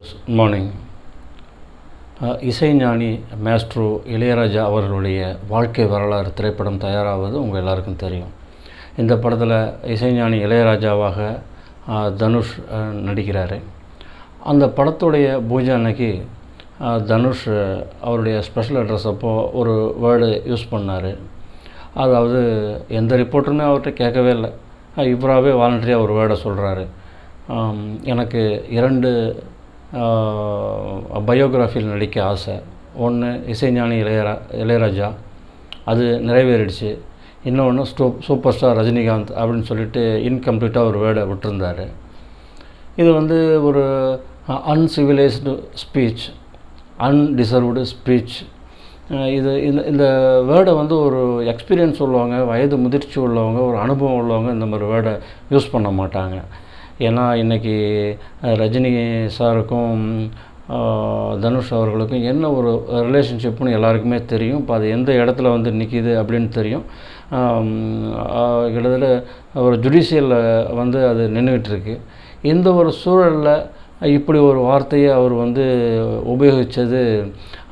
Good morning. இசைஞானி maestro Ilaiyaraaja அவர்களுடைய வாழ்க்கை வரலாறு திரைப்படம் தயாராவது உங்கள் எல்லாருக்கும் தெரியும். இந்த படத்தில் இசைஞானி இளையராஜாவாக தனுஷ் நடிக்கிறார். அந்த படத்துடைய பூஜை அன்னைக்கு தனுஷ் அவருடைய ஸ்பெஷல் அட்ரஸ் அப்போ ஒரு வேர்டு யூஸ் பண்ணார். அதாவது எந்த ரிப்போர்ட்டருமே அவர்கிட்ட கேட்கவே இல்லை, இவராகவே வாலண்டரியாக ஒரு வேர்டை சொல்கிறாரு. எனக்கு 2 பயோகிராஃபியில் நடிக்க ஆசை. ஒன்று இசைஞானி இளையராஜா, அது நிறைவேறிடுச்சு. இன்னொன்று சூப்பர் ஸ்டார் ரஜினிகாந்த் அப்படின்னு சொல்லிட்டு இன்கம்ப்ளீட்டாக ஒரு வேர்டை விட்டுருந்தார். இது ஒரு அன்சிவிலைஸ்டு ஸ்பீச், அன்டிசர்வ்டு ஸ்பீச். இந்த வேர்டை ஒரு எக்ஸ்பீரியன்ஸ் உள்ளவங்க, வயது முதிர்ச்சி உள்ளவங்க, ஒரு அனுபவம் உள்ளவங்க இந்த மாதிரி வேர்டை யூஸ் பண்ண மாட்டாங்க. ஏன்னா இன்றைக்கி ரஜினி சாருக்கும் தனுஷ் அவர்களுக்கும் என்ன ஒரு ரிலேஷன்ஷிப்னு எல்லாருக்குமே தெரியும். இப்போ அது எந்த இடத்துல நிற்கிது அப்படின்னு தெரியும். கிட்டத்தட்ட ஒரு ஜுடிஷியலில் அது நின்றுக்கிட்டுருக்கு. இந்த ஒரு சூழலில் இப்படி ஒரு வார்த்தையை அவர் உபயோகித்தது,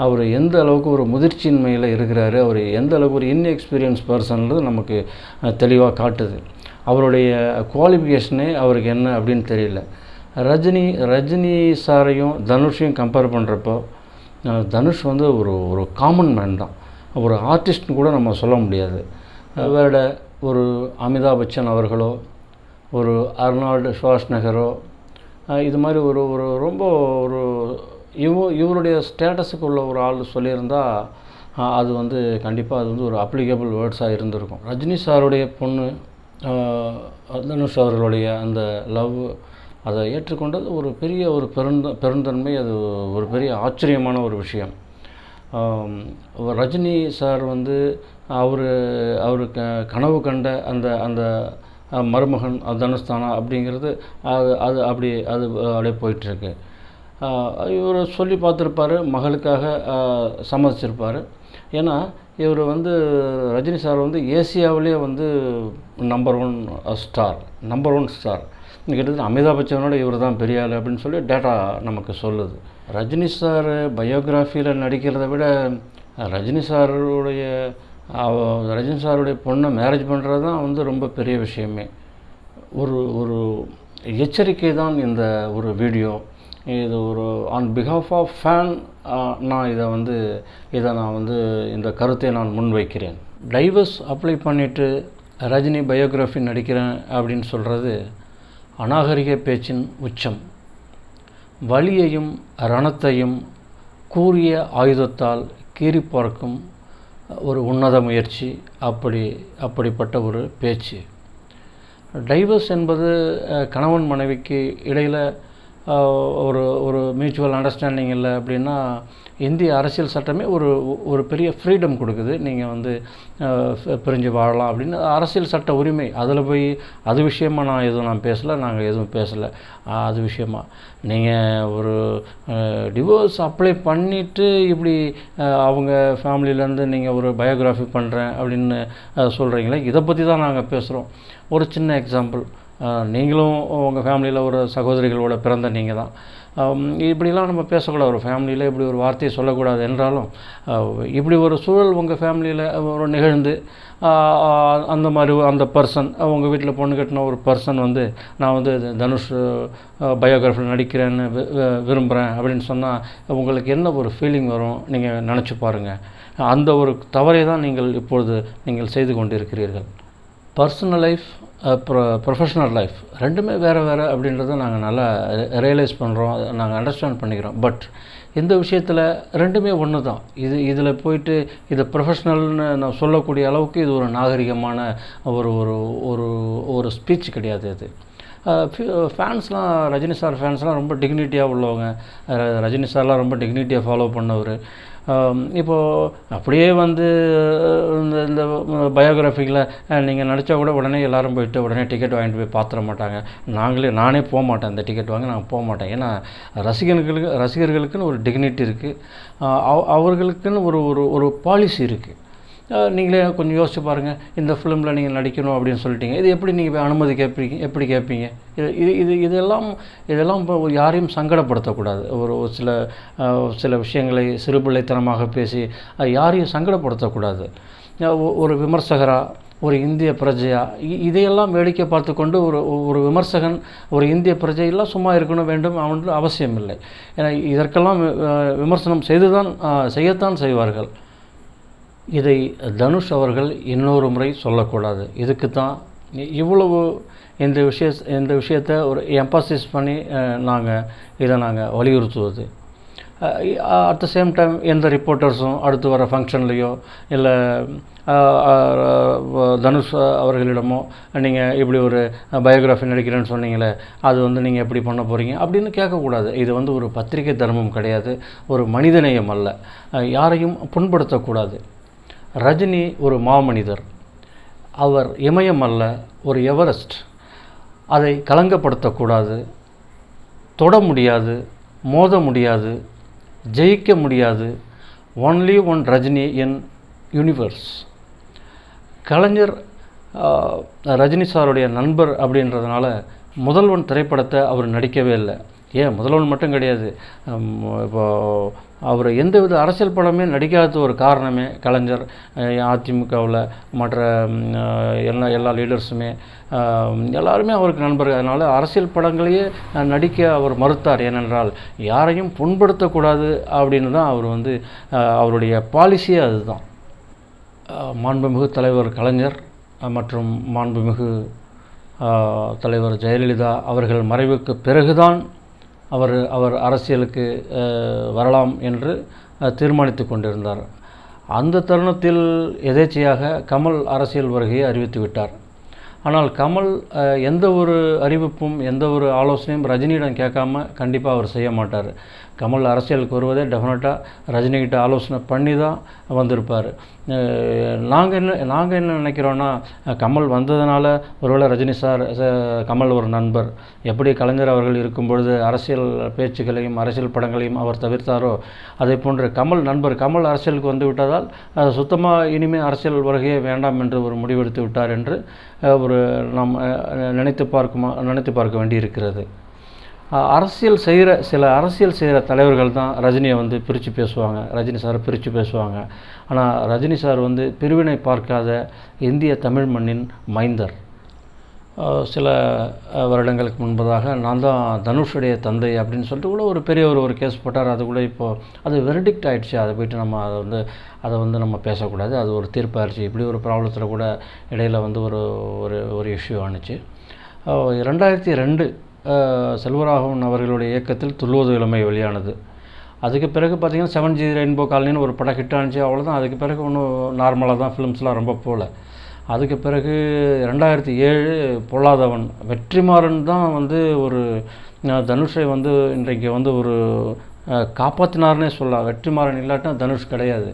அவர் எந்த அளவுக்கு ஒரு முதிர்ச்சியின்மையில் இருக்கிறாரு, அவர் எந்த அளவுக்கு ஒரு இன்எக்ஸ்பீரியன்ஸ் பர்சன்றது நமக்கு தெளிவாக காட்டுது. அவருடைய குவாலிஃபிகேஷனே அவருக்கு என்ன அப்படின்னு தெரியல. ரஜினி சாரையும் தனுஷையும் கம்பேர் பண்ணுறப்போ தனுஷ் ஒரு காமன் மேன் தான், ஒரு ஆர்டிஸ்ட்னு கூட நம்ம சொல்ல முடியாது. வேற ஒரு அமிதாப் பச்சன் அவர்களோ, ஒரு அர்னால்டு ஷ்வார்ஸ்நெகரோ, இது மாதிரி ஒரு ரொம்ப ஒரு இவருடைய ஸ்டேட்டஸுக்கு உள்ள ஒரு ஆள் சொல்லியிருந்தால் அது கண்டிப்பாக அது ஒரு அப்ளிகபிள் வேர்ட்ஸாக இருந்திருக்கும். ரஜினி சாருடைய பொண்ணு தனுஷ் அவர்களுடைய அந்த லவ், அதை ஏற்றுக்கொண்டது ஒரு பெரிய ஒரு பெருந்தன்மை. அது ஒரு பெரிய ஆச்சரியமான ஒரு விஷயம். ரஜினி சார் அவர் கனவு கண்ட அந்த மருமகன் தனுஷ் தானா அப்படிங்கிறது அது அப்படியே போயிட்டுருக்கு. இவர் சொல்லி பார்த்துருப்பார், மகளுக்காக சம்மதிச்சிருப்பார். ஏன்னா இவர் ரஜினி சார் ஏசியாவிலே நம்பர் ஒன் ஸ்டார். கிட்டத்தட்ட அமிதாப் பச்சனோட இவர் தான் பெரிய ஆள் அப்படின்னு சொல்லி டேட்டா நமக்கு சொல்லுது. ரஜினி சார் பயோகிராஃபியில் நடிக்கிறத விட ரஜினி சாருடைய பொண்ணை மேரேஜ் பண்ணுறது தான் ரொம்ப பெரிய விஷயமே. ஒரு எச்சரிக்கை தான் இந்த ஒரு வீடியோ. இது ஒரு ஆன் பிஹாஃப் ஆஃப் ஃபேன் நான் இதை இந்த கருத்தை நான் முன்வைக்கிறேன். டைவர்ஸ் அப்ளை பண்ணிவிட்டு ரஜினி பயோகிராஃபி நடிக்கிறேன் அப்படின்னு சொல்கிறது அநாகரிக பேச்சின் உச்சம். வலியையும் ரணத்தையும் கூரிய ஆயுதத்தால் கீறி பார்க்கும் ஒரு உன்னத முயற்சி. அப்படிப்பட்ட ஒரு பேச்சு. டைவர்ஸ் என்பது கணவன் மனைவிக்கு இடையில் ஒரு மியூச்சுவல் அண்டர்ஸ்டாண்டிங் இல்லை அப்படின்னா இந்திய அரசியல் சட்டமே ஒரு பெரிய ஃப்ரீடம் கொடுக்குது. நீங்கள் பிரிஞ்சு வாழலாம் அப்படின்னு அரசியல் சட்ட உரிமை. அதில் போய் அது விஷயமாக நான் பேசலை, நாங்கள் எதுவும் பேசலை. அது விஷயமாக நீங்கள் ஒரு டிவோர்ஸ் அப்ளை பண்ணிவிட்டு இப்படி அவங்க ஃபேமிலியிலேருந்து நீங்கள் ஒரு பயோகிராஃபி பண்ணுறேன் அப்படின்னு சொல்கிறீங்களே, இதை பற்றி தான் நாங்கள் பேசுகிறோம். ஒரு சின்ன எக்ஸாம்பிள். நீங்களும் உங்கள் ஃபேமிலியில் ஒரு சகோதரிகளோட பிறந்த நீங்கள் தான். இப்படிலாம் நம்ம பேசக்கூடாது. ஒரு ஃபேமிலியில் இப்படி ஒரு வார்த்தையை சொல்லக்கூடாது. என்றாலும் இப்படி ஒரு சூழல் உங்கள் ஃபேமிலியில் ஒரு நிகழ்ந்து அந்த மாதிரி அந்த பர்சன், உங்கள் வீட்டில் பொண்ணு கட்டின ஒரு பர்சன் நான் தனுஷ் பயோகிராஃபியில் நடிக்கிறேன்னு விரும்புகிறேன் அப்படின்னு சொன்னால் உங்களுக்கு என்ன ஒரு ஃபீலிங் வரும் நீங்கள் நினச்சி பாருங்கள். அந்த ஒரு தவறை தான் நீங்கள் செய்து கொண்டிருக்கிறீர்கள். பர்சனல் லைஃப், ப்ரொஃபஷ்னல் லைஃப் ரெண்டுமே வேறு அப்படின்றத நாங்கள் நல்லா ரியலைஸ் பண்ணுறோம், நாங்கள் அண்டர்ஸ்டாண்ட் பண்ணிக்கிறோம். பட் இந்த விஷயத்தில் ரெண்டுமே ஒன்று தான். இதில் போயிட்டு இதை ப்ரொஃபஷ்னல்னு நான் சொல்லக்கூடிய அளவுக்கு இது ஒரு நாகரிகமான ஒரு ஸ்பீச் கிடையாது. இது ஃபேன்ஸ்லாம், ரஜினி சார் ஃபேன்ஸ்லாம் ரொம்ப டிக்னிட்டியாக உள்ளவங்க. ரஜினி சார்லாம் ரொம்ப டிக்னிட்டியாக ஃபாலோ பண்ணவர். இப்போது அப்படியே இந்த பயோகிராஃபிக்கில் நீங்கள் நடித்தா கூட உடனே எல்லோரும் போயிட்டு உடனே டிக்கெட் வாங்கிட்டு போய் பார்த்துட மாட்டாங்க. நானே போக மாட்டேன், இந்த டிக்கெட் வாங்க நான் போக மாட்டேன். ஏன்னா ரசிகர்களுக்குன்னு ஒரு டிக்னிட்டி இருக்குது, அவர்களுக்குன்னு ஒரு பாலிசி இருக்குது. நீங்களே கொஞ்சம் யோசிச்சு பாருங்கள், இந்த ஃபிலிமில் நீங்கள் நடிக்கணும் அப்படின்னு சொல்லிட்டீங்க, இது எப்படி நீங்கள் போய் அனுமதி எப்படி கேட்பீங்க? இதெல்லாம் இப்போ யாரையும் சங்கடப்படுத்தக்கூடாது. ஒரு சில விஷயங்களை சிறுபிள்ளைத்தனமாக பேசி யாரையும் சங்கடப்படுத்தக்கூடாது. ஒரு விமர்சகராக, ஒரு இந்திய பிரஜையா இதையெல்லாம் வேடிக்கை பார்த்து கொண்டு ஒரு விமர்சகன் ஒரு இந்திய பிரஜையெல்லாம் சும்மா இருக்கணும் வேண்டும் அவன்று அவசியம் இல்லை. ஏன்னா இதற்கெல்லாம் விமர்சனம் செய்யத்தான் செய்வார்கள். இதை தனுஷ் அவர்கள் இன்னொரு முறை சொல்லக்கூடாது. இதுக்கு தான் இவ்வளவு இந்த விஷயத்தை ஒரு எம்பசிஸ் பண்ணி நாங்கள் வலியுறுத்துவது. அட் த சேம் டைம் எந்த ரிப்போர்ட்டர்ஸும் அடுத்து வர ஃபங்க்ஷன்லேயோ இல்லை தனுஷ் அவர்களிடமோ நீங்கள் இப்படி ஒரு பயோகிராஃபி நடிக்கிறேன்னு சொன்னீங்களே, அது நீங்கள் எப்படி பண்ண போகிறீங்க அப்படின்னு கேட்கக்கூடாது. இது ஒரு பத்திரிகை தர்மம் கிடையாது, ஒரு மனிதநேயம் அல்ல. யாரையும் புண்படுத்தக்கூடாது. ரஜினி ஒரு மாமனிதர், அவர் இமயம் அல்ல, ஒரு எவரெஸ்ட். அதை களங்கப்படுத்தக்கூடாது. தொட முடியாது, மோத முடியாது, ஜெயிக்க முடியாது. Only one Rajini in universe. கலைஞர் ரஜினி சாருடைய நண்பர் அப்படின்றதுனால முதல்வன் திரைப்படத்தை அவர் நடிக்கவே இல்லை. ஏன் முதல்வன் மட்டும் கிடையாது, இப்போ அவர் எந்தவித அரசியல் படமே நடிக்காத ஒரு காரணமே கலைஞர் அதிமுகவில் மற்ற எல்லா லீடர்ஸுமே எல்லாருமே அவருக்கு நண்பர்கள். அதனால் அரசியல் படங்களையே நடிக்க அவர் மறுத்தார். ஏனென்றால் யாரையும் புண்படுத்தக்கூடாது அப்படின்னு தான் அவர் அவருடைய பாலிசியே அதுதான். மாண்புமிகு தலைவர் கலைஞர் மற்றும் மாண்புமிகு தலைவர் ஜெயலலிதா அவர்கள் மறைவுக்கு பிறகுதான் அவர் அரசியலுக்கு வரலாம் என்று தீர்மானித்து கொண்டிருந்தார். அந்த தருணத்தில் எதேச்சையாக கமல் அரசியல் வருகையை அறிவித்து விட்டார். ஆனால் கமல் எந்த ஒரு அறிவிப்பும் எந்த ஒரு ஆலோசனையும் ரஜினியிடம் கேட்காம கண்டிப்பாக அவர் செய்ய மாட்டார். கமல் அரசியலுக்கு வருவதே டெஃபினட்டாக ரஜினிகிட்ட ஆலோசனை பண்ணி தான் வந்திருப்பார். நாங்கள் என்ன நினைக்கிறோன்னா, கமல் வந்ததுனால ஒருவேளை ரஜினி சார் கமல் ஒரு நண்பர், எப்படி கலைஞர் அவர்கள் இருக்கும்பொழுது அரசியல் பேச்சுக்களையும் அரசியல் படங்களையும் அவர் தவிர்த்தாரோ, அதே போன்று கமல் நண்பர், கமல் அரசியலுக்கு வந்து விட்டதால் சுத்தமாக இனிமேல் அரசியல் வருகையே வேண்டாம் என்று ஒரு முடிவெடுத்து விட்டார் என்று நாம் நினைத்து பார்க்க வேண்டியிருக்கிறது. சில அரசியல் செய்கிற தலைவர்கள் தான் ரஜினியை பிரித்து பேசுவாங்க, ரஜினி சாரை பிரித்து பேசுவாங்க. ஆனால் ரஜினி சார் பிரிவினை பார்க்காத இந்திய தமிழ் மண்ணின் மைந்தர். சில வருடங்களுக்கு முன்பதாக நான் தான் தனுஷுடைய தந்தை அப்படின்னு சொல்லிட்டு கூட ஒரு பெரிய ஒரு கேஸ் போட்டார். அது கூட இப்போது அது வெர்டிக்ட் ஆகிடுச்சு. அதை போய்ட்டு நம்ம அதை நம்ம பேசக்கூடாது, அது ஒரு தீர்ப்பாயிருச்சு. இப்படி ஒரு ப்ராப்ளத்தில் கூட இடையில் ஒரு இஷ்யூ ஆணுச்சு. 2002 செல்வராகவன் அவர்களுடைய இயக்கத்தில் துள்ளுவது இளமை வெளியானது. அதுக்கு பிறகு பார்த்திங்கன்னா 7G ரெயின்போ காலனின்னு ஒரு படம் ஹிட் ஆனிச்சு, அவ்வளோதான். அதுக்கு பிறகு ஒன்றும் நார்மலாக தான், ஃபிலிம்ஸ்லாம் ரொம்ப போகல. அதுக்கு பிறகு 2007 பொல்லாதவன், வெற்றிமாறன் தான் ஒரு தனுஷை இன்றைக்கு ஒரு காப்பாற்றினார்னே சொல்லலாம். வெற்றிமாறன் இல்லாட்டினா தனுஷ் கிடையாது.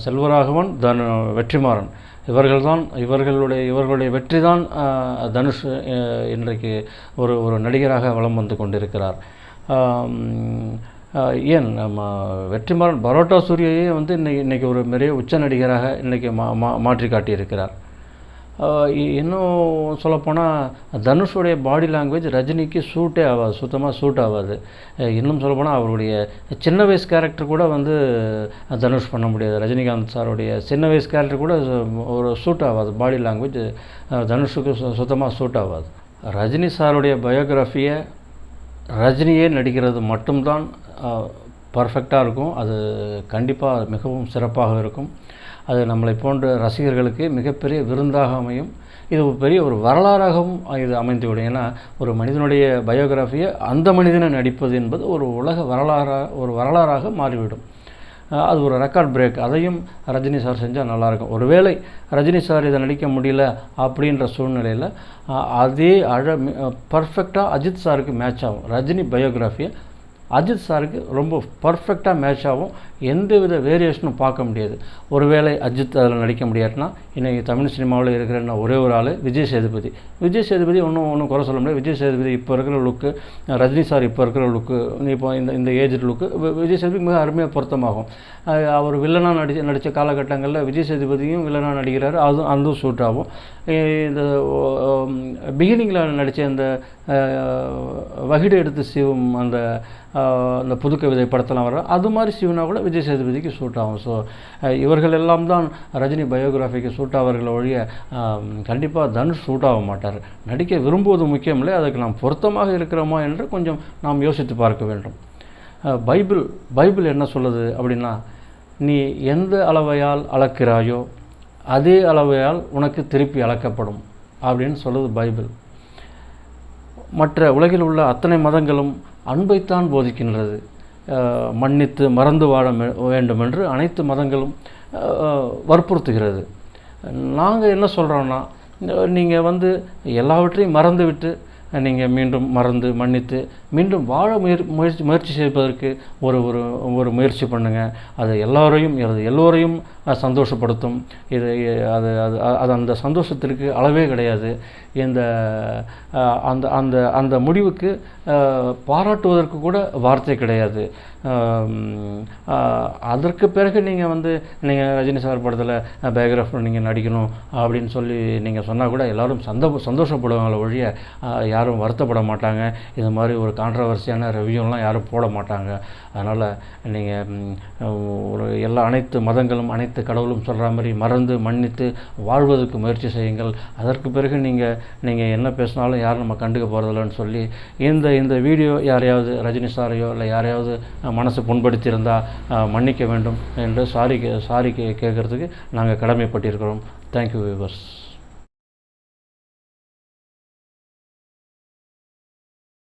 செல்வராகவன், வெற்றிமாறன் இவர்களுடைய வெற்றி தான் தனுஷ் இன்றைக்கு ஒரு நடிகராக வலம் வந்து கொண்டிருக்கிறார். ஏன் நம்ம வெற்றிமாறன் பரோட்டா சூரியையே இன்றைக்கி ஒரு பெரிய உச்ச நடிகராக இன்றைக்கி மாற்றி காட்டியிருக்கிறார். இன்னும் சொல்லப்போனால் தனுஷுடைய பாடி லாங்குவேஜ் ரஜினிக்கு சூட்டே ஆகாது, சுத்தமாக சூட் ஆகாது. இன்னும் சொல்லப்போனால் அவருடைய சின்ன வயசு கேரக்டர் கூட தனுஷ் பண்ண முடியாது. ரஜினிகாந்த் சாருடைய சின்ன வயசு கேரக்டர் கூட ஒரு சூட் ஆகாது. பாடி லாங்குவேஜ் தனுஷுக்கு சுத்தமாக சூட் ஆகாது. ரஜினி சாருடைய பயோகிராஃபியை ரஜினியே நடிக்கிறது மட்டும்தான் பர்ஃபெக்டாக இருக்கும். அது கண்டிப்பாக மிகவும் சிறப்பாக இருக்கும். அது நம்மளை போன்ற ரசிகர்களுக்கு மிகப்பெரிய விருந்தாக அமையும். இது பெரிய ஒரு வரலாறாகவும் இது அமைந்துவிடும். ஏன்னா ஒரு மனிதனுடைய பயோகிராஃபியை அந்த மனிதனை நடிப்பது என்பது ஒரு உலக வரலாறாக மாறிவிடும். அது ஒரு ரெக்கார்ட் பிரேக். அதையும் ரஜினி சார் செஞ்சால் நல்லாயிருக்கும். ஒருவேளை ரஜினி சார் இதை நடிக்க முடியல அப்படின்ற சூழ்நிலையில் அதே பர்ஃபெக்டாக அஜித் சாருக்கு மேட்ச் ஆகும். ரஜினி பயோகிராஃபியை அஜித் சாருக்கு ரொம்ப பர்ஃபெக்டாக மேட்ச் ஆகும். எந்தவித வேரியேஷனும் பார்க்க முடியாது. ஒருவேளை அஜித் அதில் நடிக்க முடியாதுன்னா இன்றைக்கி தமிழ் சினிமாவில் இருக்கிற ஒரே ஒரு ஆள் விஜய் சேதுபதி. விஜய் சேதுபதி ஒன்றும் குறை சொல்ல முடியாது. விஜய் சேதுபதி இப்போ இருக்கிற லுக்கு, ரஜினி சார் இப்போ இருக்கிற லுக்கு, இப்போ இந்த ஏஜ் லுக்கு விஜய் சேதுபதி மிக அருமையாக பொருத்தமாகும். அவர் வில்லனாக நடித்த காலகட்டங்களில் விஜய் சேதுபதியும் வில்லனாக நடிக்கிறாரு, அதுவும் சூட் ஆகும். இந்த பிகினிங்கில் நடித்த இந்த வகிடு எடுத்து சிவம் அந்த புது கவிதை படத்தெல்லாம் வர அது மாதிரி சிவனா கூட விஜய் சேதுபதிக்கு சூட் ஆகும். ஸோ இவர்கள் எல்லாம் தான் ரஜினி பயோகிராஃபிக்கு சூட் ஆவர்கள் ஒழிய கண்டிப்பாக தனுஷ் சூட் ஆக மாட்டார். நடிக்க விரும்புவது முக்கியமில்லை, அதுக்கு நாம் பொருத்தமாக இருக்கிறோமா என்று கொஞ்சம் நாம் யோசித்து பார்க்க வேண்டும். பைபிள் என்ன சொல்லுது அப்படின்னா, நீ எந்த அளவையால் அளக்கிறாயோ அதே அளவையால் உனக்கு திருப்பி அளக்கப்படும் அப்படின்னு சொல்லுது பைபிள். மற்ற உலகில் உள்ள அத்தனை மதங்களும் அன்பைத்தான் போதிக்கின்றது. மன்னித்து மறந்து வாழ வேண்டும் என்று அனைத்து மதங்களும் வற்புறுத்துகிறது. நாங்கள் என்ன சொல்கிறோன்னா, நீங்கள் எல்லாவற்றையும் மறந்துவிட்டு நீங்கள் மீண்டும் மறந்து மன்னித்து மீண்டும் வாழ முயற்சி செய்வதற்கு ஒரு முயற்சி பண்ணுங்கள். அது எல்லோரையும் சந்தோஷப்படுத்தும். அந்த சந்தோஷத்திற்கு அளவே கிடையாது. அந்த முடிவுக்கு பாராட்டுவதற்கு கூட வார்த்தை கிடையாது. அதற்கு பிறகு நீங்கள் ரஜினி சார் படத்தில் பயோகிராஃபர் நீங்கள் நடிக்கணும் அப்படின்னு சொல்லி நீங்கள் சொன்னால் கூட எல்லோரும் சந்தோஷப்படுவாங்கள ஒழிய யாரும் வருத்தப்பட மாட்டாங்க. இது மாதிரி ஒரு கான்ட்ரவர்சியான ரிவ்யூலாம் யாரும் போட மாட்டாங்க. அதனால் நீங்கள் அனைத்து மதங்களும் அனைத்து கடவுளும் சொல்கிற மாதிரி மறந்து மன்னித்து வாழ்வதற்கு முயற்சி செய்யுங்கள். அதற்கு பிறகு நீங்கள் என்ன பேசினாலும் யாரும் நம்ம கண்டுக்க போகிறதில்லன்னு சொல்லி இந்த வீடியோ யாரையாவது ரஜினி சாரையோ இல்லை யாரையாவது மனசு புண்படுத்தியிருந்தால் மன்னிக்க வேண்டும் என்று சாரி கேட்குறதுக்கு நாங்கள் கடமைப்பட்டிருக்கிறோம். Thank you viewers.